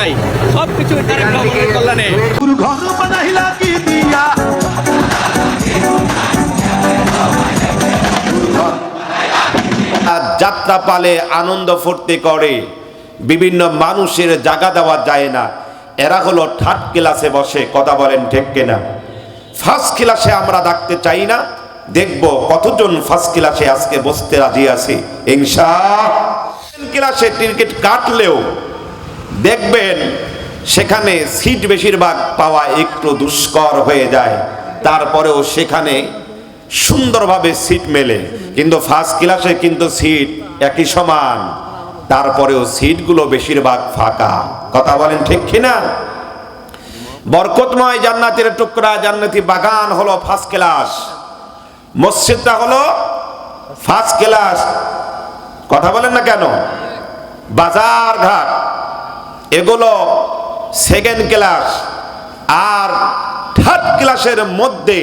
চাই সবকিছু তারেক রহমানের কল্যাণে। যাত্রা পালে আনন্দ ফুর্তি করে, বিভিন্ন মানুষের জায়গা দেওয়া যায় না। এরা হলো থার্ড ক্লাসে বসে, কথা বলেন ঠিক কিনা? ফার্স্ট ক্লাসে আমরা ডাকতে চাই না। দেখব কতজন ফার্স্ট ক্লাসে আজকে বসতে রাজি আছে ইনশাআল্লাহ। ক্লাসে টিকিট কাটলেও দেখবেন সেখানে সিট বেশিরভাগ পাওয়া একটু দুষ্কর হয়ে যায়, তারপরেও সেখানে সুন্দরভাবে সিট মেলে। কিন্তু ফার্স্ট ক্লাসে কিন্তু সিট একই সমান, তারপরেও সিটগুলো বেশিরভাগ ফাঁকা, কথা বলেন ঠিক কিনা? বরকতময় জান্নাতের টুকরা, জান্নাতি বাগান হলো ফার্স্ট ক্লাস, মসজিদটা হলো ফার্স্ট ক্লাস, কথা বলেন না কেন? বাজার ঘাট এগুলো সেকেন্ড ক্লাস। আর থার্ড ক্লাসের মধ্যে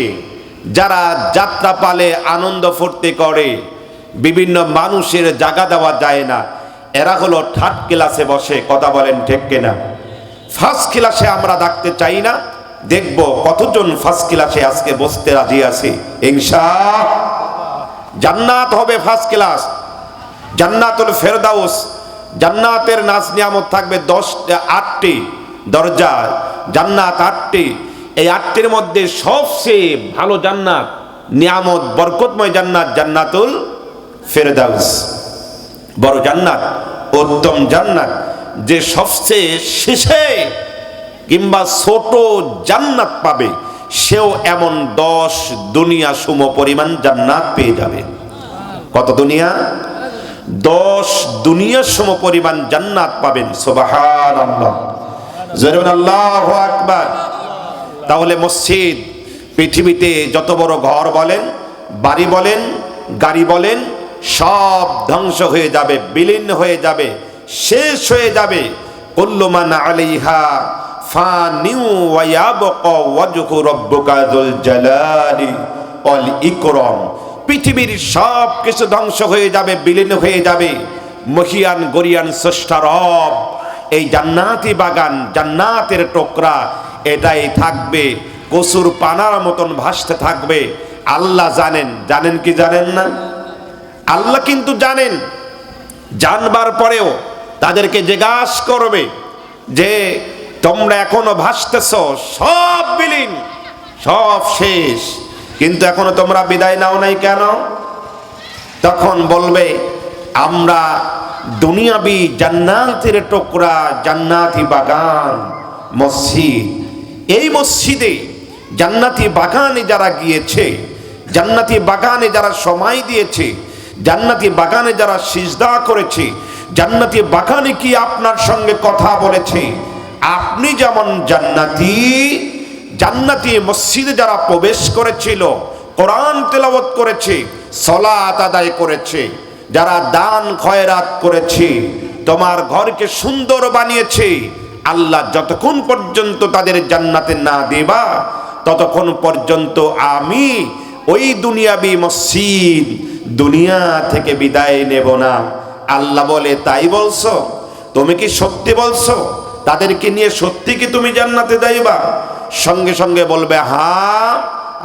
যারা যাত্রা পালে আনন্দ ফুর্তি করে, বিভিন্ন মানুষের জায়গা দেওয়া যায় না, এরা হলো থার্ড ক্লাসে বসে, কথা বলেন ঠিক কিনা? ফার্স্ট ক্লাসে আমরা ডাকতে চাই না। দেখব কতজন ফার্স্ট ক্লাসে আজকে বসতে রাজি আছে ইনশাআল্লাহ। জান্নাত হবে ফার্স্ট ক্লাস, জান্নাতুল ফেরদাউস। জান্নাতের নাজ নিয়ামত থাকবে 8টি দরজা, জান্নাত 8টি। এই 8টির মধ্যে সবচেয়ে ভালো জান্নাত, নিয়ামত, বরকতময় জান্নাত জান্নাতুল ফেরদাউস। বড় জান্নাত, উত্তম জান্নাত, যে সবচেয়ে শেষে কিংবা ছোট জান্নাত পাবে, সেও এমন 10 দুনিয়া সম পরিমাণ জান্নাত পেয়ে যাবে। কত দুনিয়া? 10 দুনিয়া সম পরিমাণ জান্নাত পাবেন। সুবহানাল্লাহ, জোরে বলেন আল্লাহু আকবার। তাহলে মসজিদ, পৃথিবীতে যত বড় ঘর বলেন, বাড়ি বলেন, গাড়ি বলেন, সব ধ্বংস হয়ে যাবে, বিলীন হয়ে যাবে, শেষ হয়ে যাবে। কুল্লু মান আলাইহা ফানিউ ওয়া ইয়াবকা ওয়াজহু রাব্বিকা যুল জালালি ওয়াল ইকরাম। পৃথিবীর সব কিছু ধ্বংস হয়ে যাবে, বিলীন হয়ে যাবে, মহিয়ান গরিয়ান স্রষ্টা রব এই জান্নাতি বাগান, জান্নাতের টুকরা, এটাই থাকবে, কসুর পানার মতন ভাসতে থাকবে। আল্লাহ জানেন, জানেন কি জানেন না? আল্লাহ কিন্তু জানেন। জানবার পরেও তাদেরকে জিজ্ঞাসা করবে যে তোমরা এখনো ভাসতেছ, সব বিলীন, সব শেষ, কিন্তু এখনো তোমরা বিদায় নাও নাই কেন? তখন বলবে আমরা দুনিয়াবি জান্নাতের টুকরা, জান্নাতি বাগান, মসজিদ, এই মসজিদে জান্নাতি বাগানে যারা গিয়েছে, জান্নাতি বাগানে যারা সময় দিয়েছে, জান্নাতি বাগানে যারা সিজদা করেছে, জান্নাতি বাগানে কি আপনার সঙ্গে কথা বলেছে, আপনি যেমন জান্নাতি, জান্নাতি মসজিদে যারা প্রবেশ করেছিল, কোরআন তেলাওয়াত করেছে, সালাত আদায় করেছে, যারা দান খয়রাত করেছে, তোমার ঘরকে সুন্দর বানিয়েছে, আল্লাহ যতক্ষণ পর্যন্ত তাদের জান্নাতে না দেবা, ততক্ষণ পর্যন্ত আমি ওই দুনিয়াবি মসজিদ, দুনিয়া থেকে বিদায় নেব না। আল্লাহ বলে তাই বলছো? তুমি কি সত্যি বলছো? তাদেরকে নিয়ে সত্যি কি তুমি জান্নাতে যাইবা? সঙ্গে সঙ্গে বলবে হ্যাঁ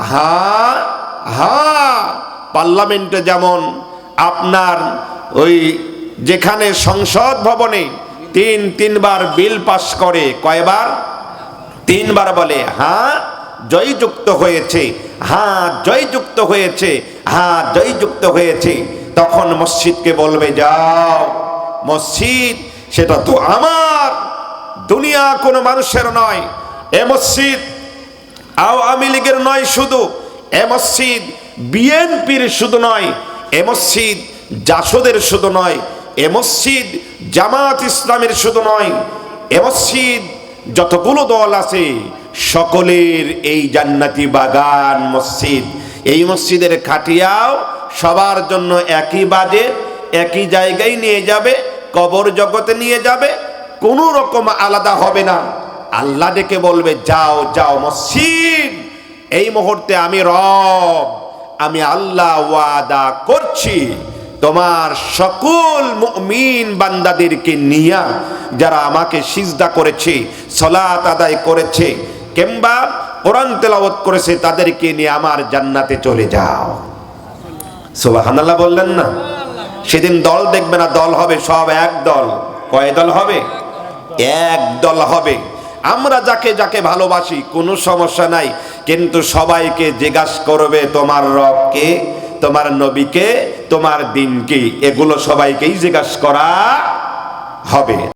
হ্যাঁ হ্যাঁ। পার্লামেন্টে যেমন আপনার ওই যেখানে সংসদ ভবনে তিনবার বিল পাস করে, কয়বার? 3 বার বলে হ্যাঁ জয়যুক্ত হয়েছে, হ্যাঁ জয়যুক্ত হয়েছে, হ্যাঁ জয়যুক্ত হয়েছে। তখন মসজিদকে বলবে যাও, মসজিদ সেটা তো আমার, দুনিয়া কোনো মানুষের নয়। এ মসজিদ আওয়ামী লীগের নয় শুধু, এ মসজিদ বিএনপির শুধু নয়, এ মসজিদ জাসদের শুধু নয়, এ মসজিদ জামাত ইসলামের শুধু নয়, এ মসজিদ যতগুলো দল আছে সকলের এই জান্নাতি বাগান মসজিদ। এই মসজিদের খাটিয়াও সবার জন্য একই বাজে, একই জায়গায় নিয়ে যাবে, কবর জগতে নিয়ে যাবে, কোনো রকম আলাদা হবে না। আল্লাহ ডেকে বলবে যাও যাও মসজিদ, এই মুহূর্তে আমি রব, আমি আল্লাহ ওয়াদা করছি তোমার সকল মুমিন বান্দাদেরকে নিয়া যারা আমাকে সিজদা করেছে, সালাত আদায় করেছে কিংবা কোরআন তেলাওয়াত করেছে, তাদেরকে নিয়ে আমার জান্নাতে চলে যাও। সুবহানাল্লাহ বললেন না? সেদিন দল দেখবে না, দল হবে সব এক দল। কয় দল হবে? এক দল হবে। আমরা যাকে যাকে ভালোবাসি কোনো সমস্যা নাই, কিন্তু সবাইকে জিজ্ঞাসা করবে তোমার রবকে, তোমার নবীকে, তোমার দিনকে, এগুলো সবাইকেই জিজ্ঞাসা করা হবে।